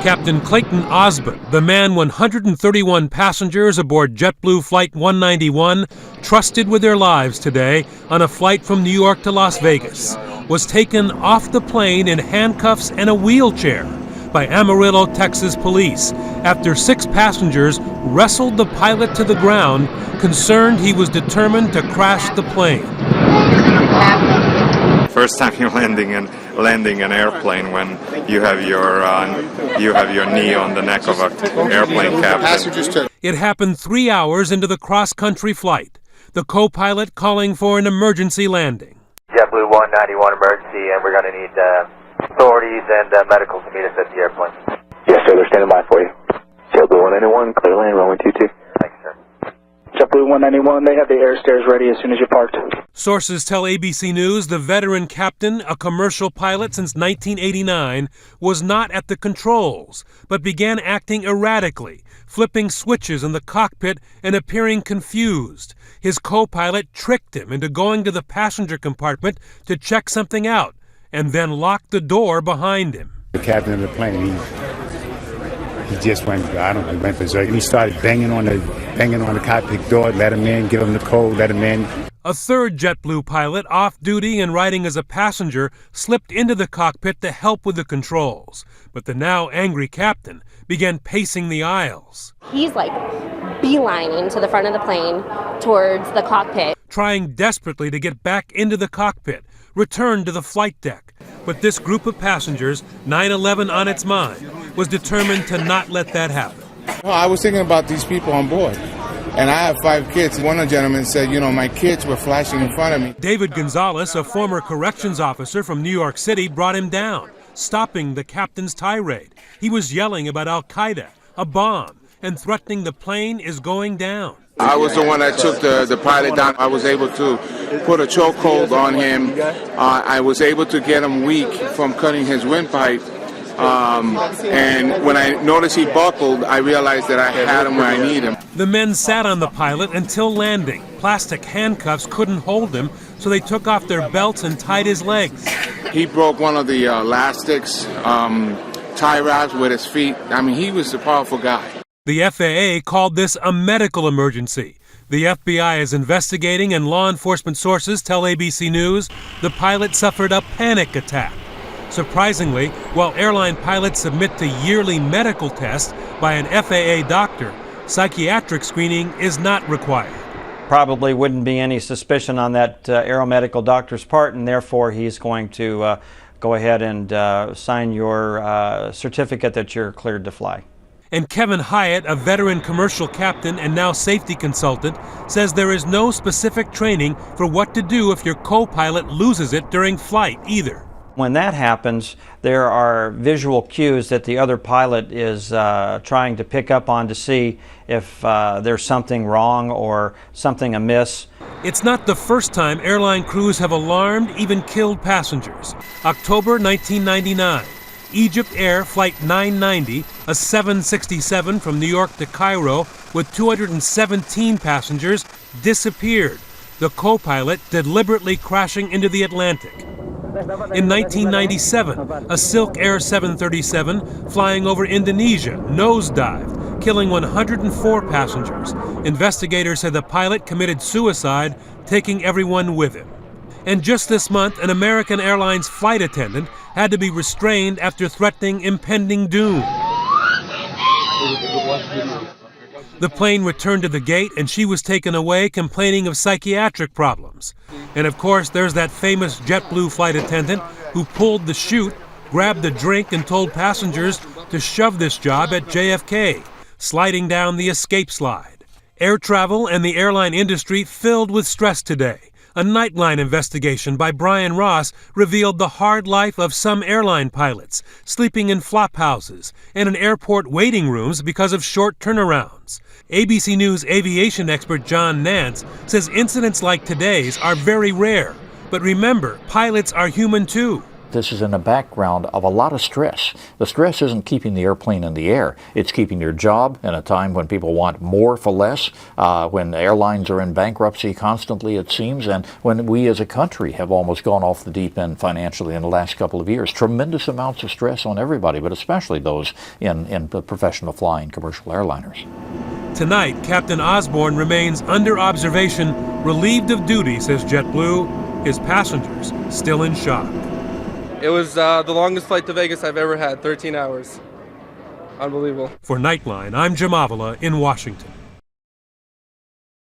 Captain Clayton Osborne, the man 131 passengers aboard JetBlue Flight 191 trusted with their lives today on a flight from New York to Las Vegas, was taken off the plane in handcuffs and a wheelchair by Amarillo, Texas police after 6 passengers wrestled the pilot to the ground, concerned he was determined to crash the plane. First time you're landing an airplane when you have your knee on the neck of an airplane captain. It happened 3 hours into the cross-country flight. The co-pilot calling for an emergency landing. JetBlue 191 emergency, and we're going to need authorities and medical to meet us at the airplane. Yes, sir. They're standing by for you. JetBlue 191, clear land, runway 22. Thanks, sir. JetBlue 191, they have the air stairs ready as soon as you're parked. Sources tell ABC News the veteran captain, a commercial pilot since 1989, was not at the controls, but began acting erratically, flipping switches in the cockpit and appearing confused. His co-pilot tricked him into going to the passenger compartment to check something out, and then locked the door behind him. The captain of the plane, he just went, he went berserk. And he started banging on the cockpit door, let him in, give him the code, let him in. A third JetBlue pilot, off-duty and riding as a passenger, slipped into the cockpit to help with the controls. But the now angry captain began pacing the aisles. He's like beelining to the front of the plane towards the cockpit, trying desperately to get back into the cockpit, return to the flight deck. But this group of passengers, 9/11 on its mind, was determined to not let that happen. Well, I was thinking about these people on board. And I have 5 kids. One of the gentlemen said, my kids were flashing in front of me. David Gonzalez, a former corrections officer from New York City, brought him down, stopping the captain's tirade. He was yelling about Al-Qaeda, a bomb, and threatening the plane is going down. I was the one that took the pilot down. I was able to put a chokehold on him. I was able to get him weak from cutting his windpipe. And when I noticed he buckled, I realized that I had him where I need him. The men sat on the pilot until landing. Plastic handcuffs couldn't hold him, so they took off their belts and tied his legs. He broke one of the elastics, tie wraps with his feet. He was a powerful guy. The FAA called this a medical emergency. The FBI is investigating, and law enforcement sources tell ABC News the pilot suffered a panic attack. Surprisingly, while airline pilots submit to yearly medical tests by an FAA doctor, psychiatric screening is not required. Probably wouldn't be any suspicion on that aeromedical doctor's part, and therefore he's going to go ahead and sign your certificate that you're cleared to fly. And Kevin Hyatt, a veteran commercial captain and now safety consultant, says there is no specific training for what to do if your co-pilot loses it during flight either. When that happens, there are visual cues that the other pilot is trying to pick up on to see if there's something wrong or something amiss. It's not the first time airline crews have alarmed, even killed passengers. October 1999, Egypt Air Flight 990, a 767 from New York to Cairo with 217 passengers, disappeared, the co-pilot deliberately crashing into the Atlantic. In 1997, a Silk Air 737 flying over Indonesia nosedived, killing 104 passengers. Investigators say the pilot committed suicide, taking everyone with him. And just this month, an American Airlines flight attendant had to be restrained after threatening impending doom. The plane returned to the gate and she was taken away complaining of psychiatric problems. And of course, there's that famous JetBlue flight attendant who pulled the chute, grabbed the drink, and told passengers to shove this job at JFK, sliding down the escape slide. Air travel and the airline industry filled with stress today. A Nightline investigation by Brian Ross revealed the hard life of some airline pilots, sleeping in flop houses and in airport waiting rooms because of short turnarounds. ABC News aviation expert John Nance says incidents like today's are very rare. But remember, pilots are human too. this is in the background of a lot of stress. The stress isn't keeping the airplane in the air. It's keeping your job in a time when people want more for less, when airlines are in bankruptcy constantly, it seems, and when we as a country have almost gone off the deep end financially in the last couple of years. Tremendous amounts of stress on everybody, but especially those in the professional flying commercial airliners. Tonight, Captain Osborne remains under observation, relieved of duty, says JetBlue. His passengers still in shock. It was the longest flight to Vegas I've ever had, 13 hours. Unbelievable. For Nightline, I'm Jim Avila in Washington.